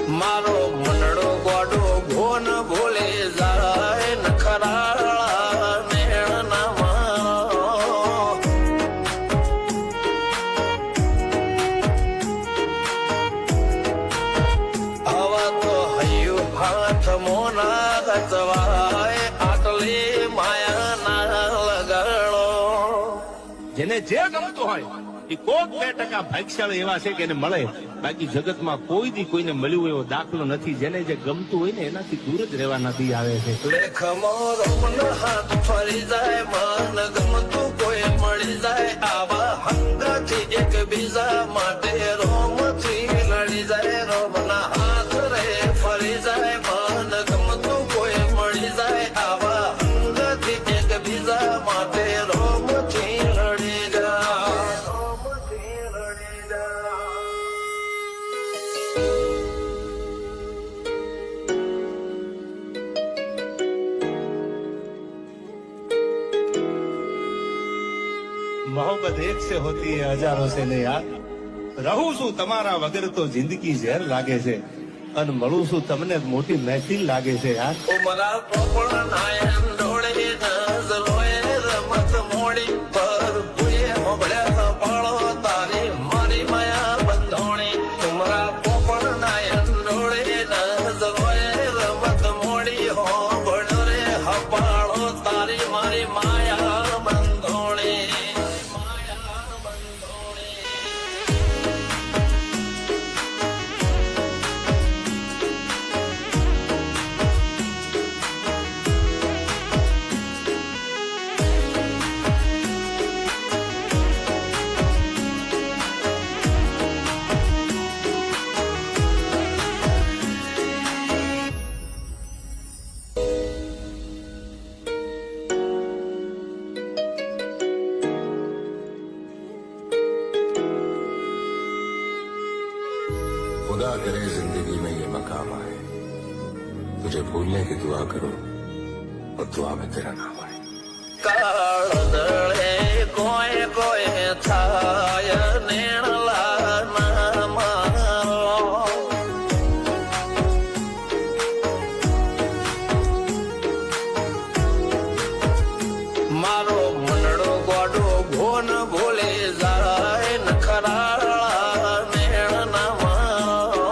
મારો મનડો ગોડો ઘોન ભૂલે જાય નખરાળા નેણ ના મારો આવા તો હૈયું હાથ મોના ગચવાય આટલી માયા ના લગાડો જેને જે ગમતું હોય એ કોક 2% ભાગ્યશાળી એવા છે કે એને મળે, બાકી જગતમાં કોઈ દી કોઈને મળ્યું એવો દાખલો નથી. જેને જે ગમતું હોય ને એનાથી દૂર જ રહેવા નથી આવે છે. લેખમો રોમન હાથ ફરી જાય મન ગમતું કોઈ મળી જાય આવા હંગથી એકબીજા માટે રોમથી લડી જાય રોમના હાથ રે ફરી જાય મન ગમતું કોઈ મળી જાય આવા હંગથી એકબીજા માટે રોમથી લડી જાય રોમથી લડી જાય. मोहब्बत एक से होती है हजारों से ने यार. રહું છું તમારા વગર તો જિંદગી ઝેર લાગે છે અને મળું છું તમને મોટી મહેફિલ લાગે છે યાર. ઉમરા પોપળ નાયન ડોળે નજરોએ રમત મોડી પર ભૂએ મોગળ્યા પાળો તારી મારી માયા બંધોણી. ઉમરા પોપળ નાયન ડોળે નજરોએ રમત મોડી હો બળો રે હપાળો તારી મારી માયા બંધોણી. માયા બંધોણી. खुदा करे जिंदगी में ये मकाम आए, तुझे भूलने की दुआ करूं और दुआ में तेरा नाम आए. કાળ દળે કોઈ કોઈ થાય નેણલા ના મારો મારો મનડો ગોડો ઘોન ભૂલે જાય નખરાળા નેણ ના મારો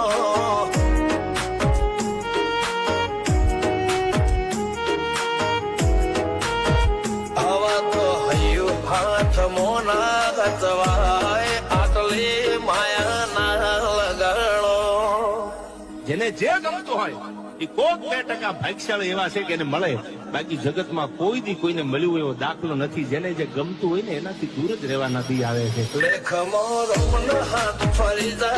આવા તો હૈયું હાથ મોના ગચવાય આટલી માયા ના લગાડો. જેને જે ગમતું હોય એ કોક 2% ભાગ્યશાળી એવા છે કે એને મળે, બાકી જગતમાં કોઈ દી કોઈને મળ્યું એવો દાખલો નથી. જેને જે ગમતું હોય ને એનાથી દૂર જ રહેવા નથી આવે છે. લેખમો રોમન હાથ ફરી જાય